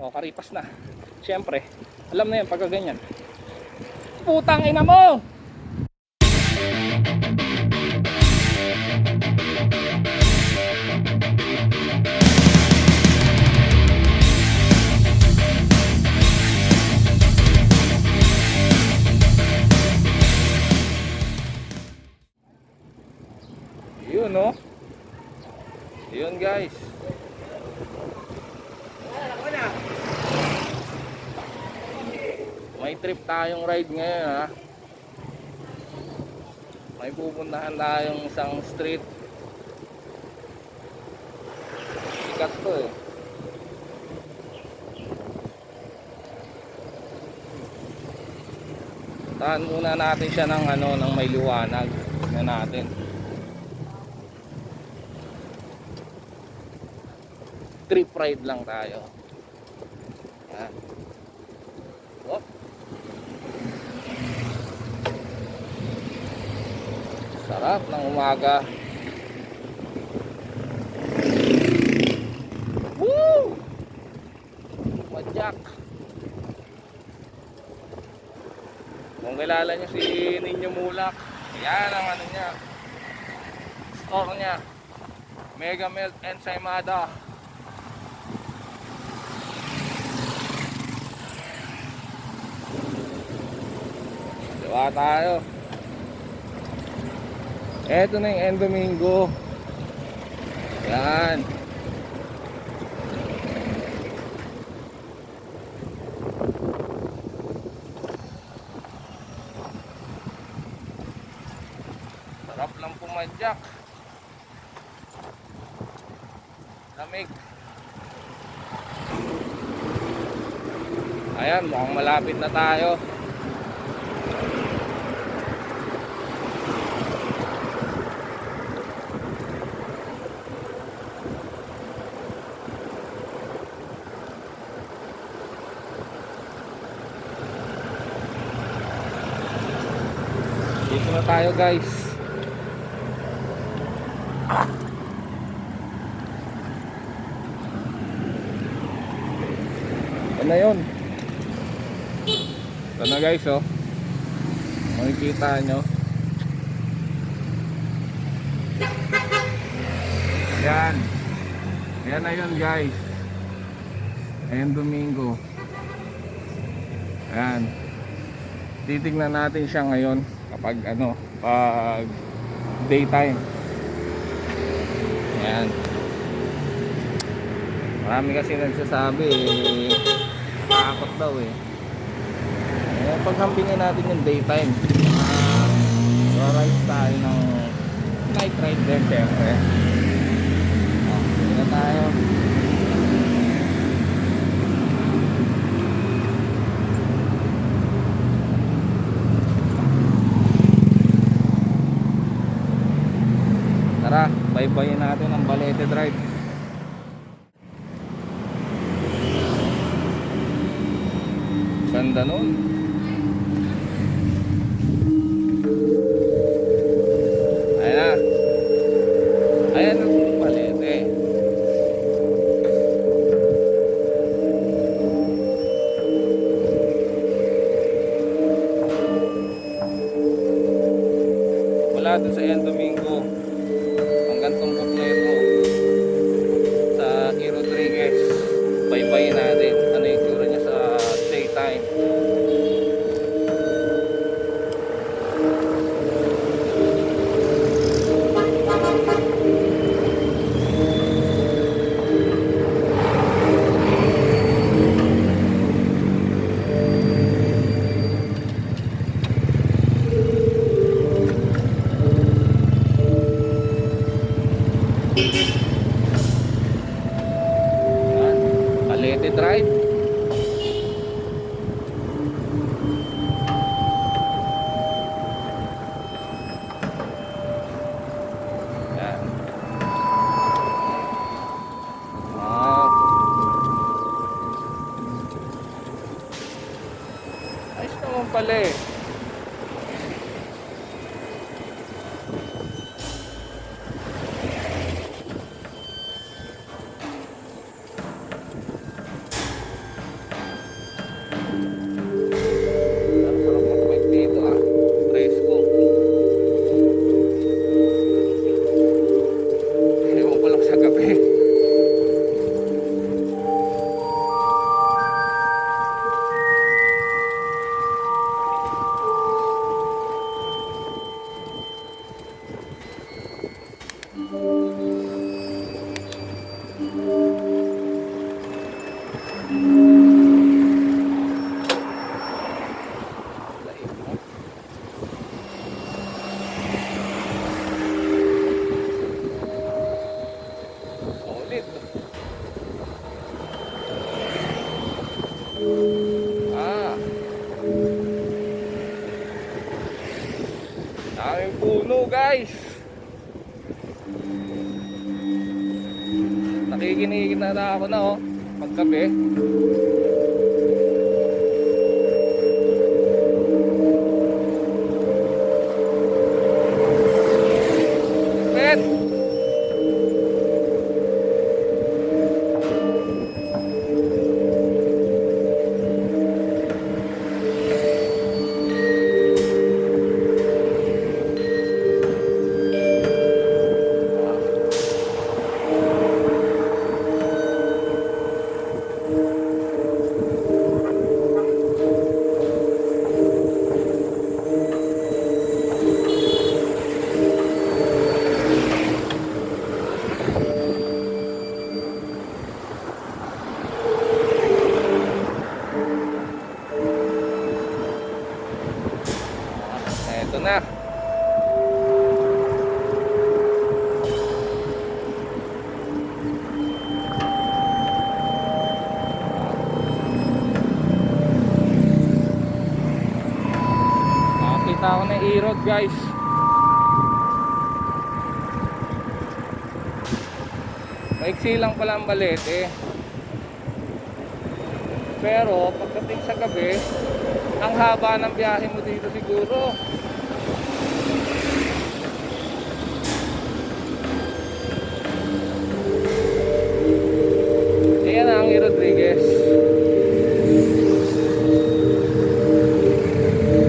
O, karipas na. Siyempre, alam na yan pagka ganyan. Putang ina mo! Yun, no? Yun, guys. May trip tayong ride ngayon, ha. May pupuntahan tayong isang street. Sikat to, eh. Tahan muna natin siya ng ng may liwanag. Tingnan natin. Trip ride lang tayo. Yan. Oh. Sarap ng umaga. Woo! Madyak. Kung kilala niyo si Ninyo Mulak, yan ang niya. Store niya. Mega Milk Ensaymada. Diba tayo? Eto na yung Endomingo. Yan. Sarap lang pumadyak. Lamig. Ayan, mukhang malapit na tayo. Dito na tayo, guys. Ano na yun? Ito na, guys, oh. Makikita nyo. Yan. Yan na yun, guys. Endomingo. Ayan. Titignan natin siya ngayon kapag pag daytime. Ayan. Marami kasi nagsasabi takot daw eh. Ayan, paghambingin natin yung daytime. Ride tayo ng night ride din syempre. Hindi na tayo. Tara, bye-bye natin ang Balete Drive. Ganda nun. Ayan na. Ayan ang Balete. Wala dun sa Endomingo. Hanggang tumbok na ito sa E. Rodriguez. Bye-bye natin. Ano yung tura niya sa daytime. Balete Drive. Yan. Ayos naman pala eh. guys. Nakikinig na ako na oh, paggabi. Pet! Ito na. Nakakita ako ng E-Road guys. Maiksi lang pala ang Balete. Pero pagdating sa gabi, ang haba ng biyahe mo dito siguro. Ayan ang E. Rodriguez.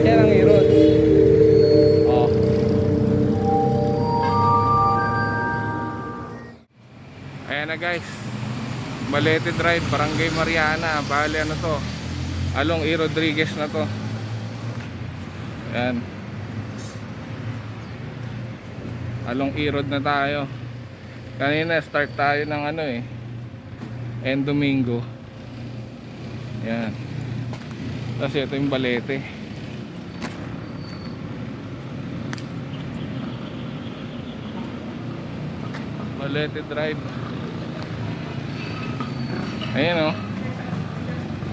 Ayan ang E-Road. Oh. Ayan na guys, Balete Drive, Barangay Mariana. Bale ano to, along E. Rodriguez na to. Ayan, along E-Road na tayo. Kanina start tayo ng ano eh, End Domingo. Ayan. Tapos ito yung Balete. Balete Drive. Ayan o,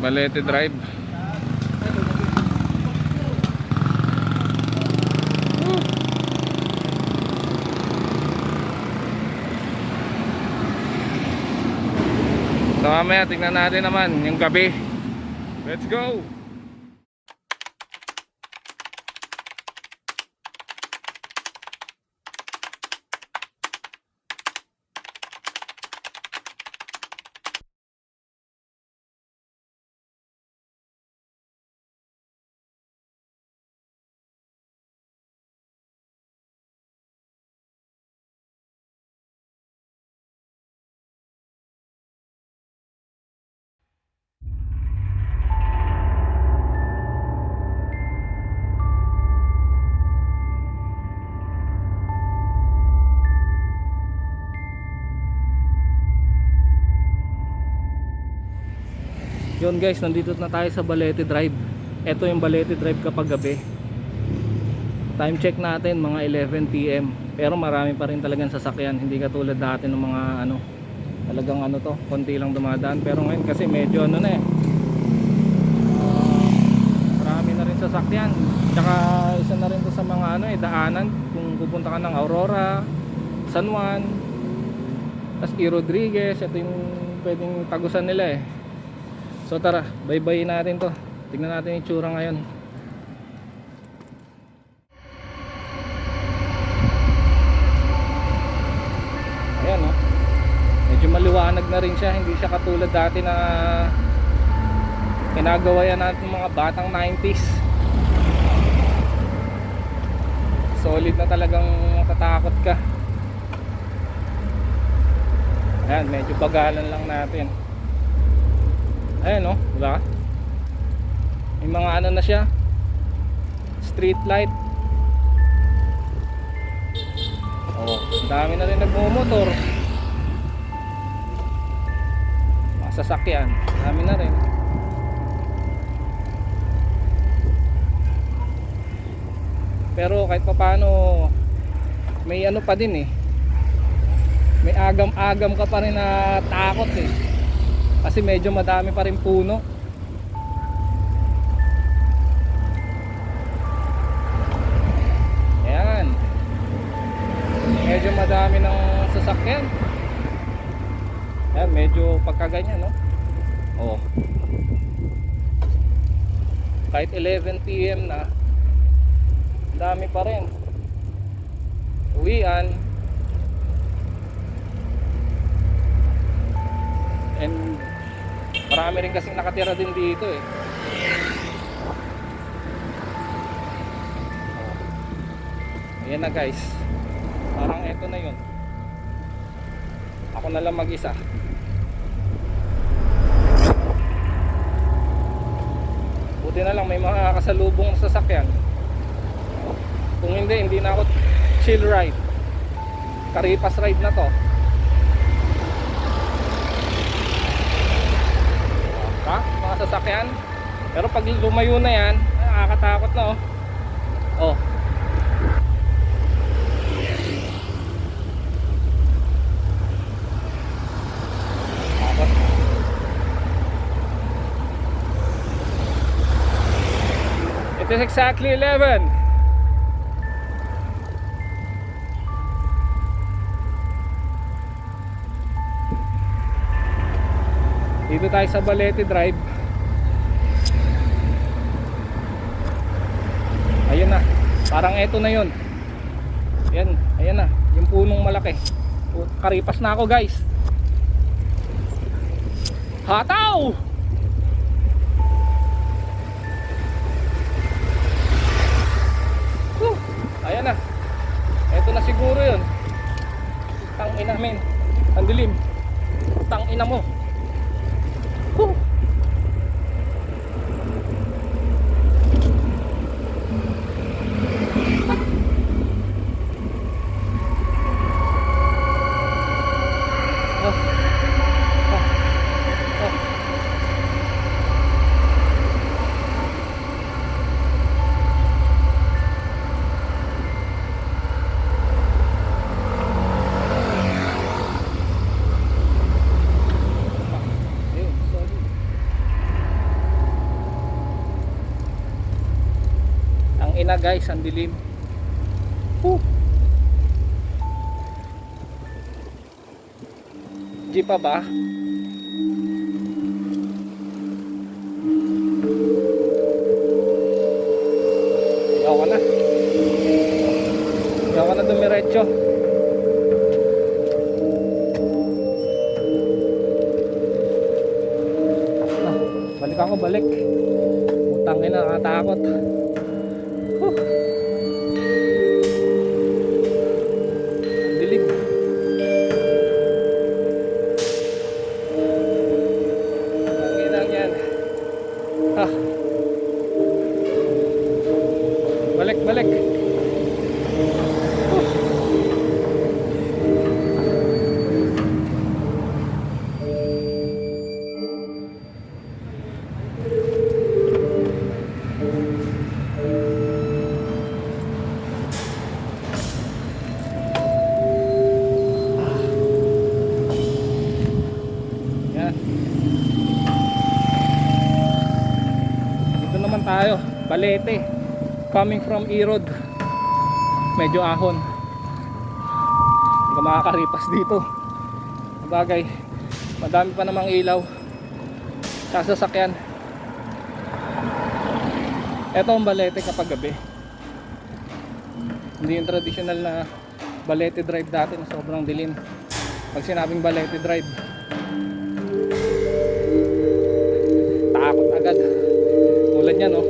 Balete Drive. So mamaya tingnan natin naman yung gabi. Let's go! Yun guys, nandito na tayo sa Balete Drive. Ito yung Balete Drive kapag gabi. Time check natin mga 11 PM. Pero marami pa rin talagang sasakyan. Hindi katulad dati ng mga ano, talagang ano to, konti lang dumadaan. Pero ngayon kasi medyo ano na eh, marami na rin sasakyan. Tsaka isa na rin to sa mga ano eh, daanan. Kung pupunta ka ng Aurora, San Juan, tas E. Rodriguez, ito yung pwedeng tagusan nila eh. So tara, bye-bye natin to. Tingnan natin yung itsura ngayon. Ayan o, medyo maliwanag na rin siya. Hindi siya katulad dati na ginagawa yan natin mga batang 90s. Solid na talagang matatakot ka. Ayan, medyo bagalan lang natin. Ayan o, diba? May mga ano na siya, street light. Oh, dami na rin nagmumotor. Mga sasakyan, dami na rin. Pero kahit pa paano, may ano pa din eh, may agam-agam ka pa rin na takot eh. Kasi medyo madami pa rin puno. Ayan. medyo madami ng sasakyan. Ayan, medyo pagkaganyan, no? Oh. Kahit 11 PM na, dami pa rin. Uwian. And marami rin kasing nakatira din dito eh. Ayan na guys. Parang eto na yun. Ako na lang mag-isa. Buti na lang may mga kasalubong sasakyan. Kung hindi na ako chill ride. Karipas ride na to. Ha? Mga sasakyan. Pero pag lumayo na yan, nakakatakot na oh. Oh. Takot. It is exactly 11. Dito tayo sa Balete Drive. Ayun na. Parang eto na yun. Ayan na. Yung punong malaki. Karipas na ako guys. Hataw! Ayan na. Eto na siguro yun. Tangina men. Ang dilim. Tangina mo. Ina guys, ang dilim. Jeep pa ba? Yaw ka na dumiretso. Balik ako, balik. Utangin na, nakatakot. Dilim. Ang yan. Balik. Dito naman tayo, Balete, coming from Erod. Medyo ahon, hindi ka makakaripas dito. Bagay, madami pa namang ilaw sa sasakyan. Ito ang Balete kapag gabi. Hindi yung traditional na Balete Drive dati na sobrang dilim. Pag sinabing Balete Drive, takot agad. Tulad yan, no?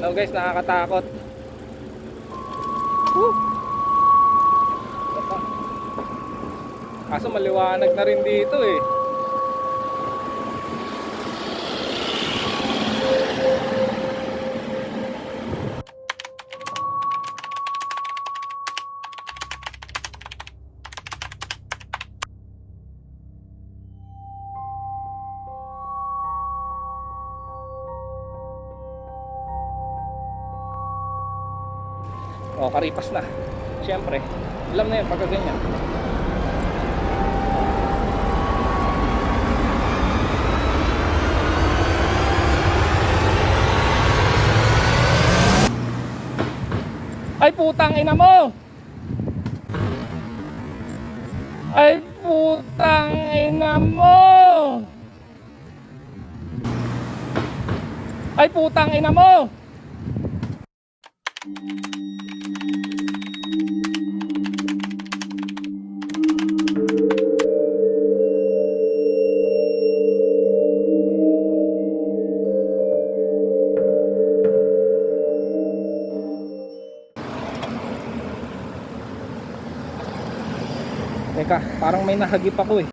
No guys, nakakatakot. Woo! Ito. Kaso maliwanag na rin dito eh. O, karipas na. Siyempre, alam na yun pagka ganyan. Ay putang ina mo! Ay putang ina mo! Ay putang ina mo! Teka, parang may nahagip ako eh.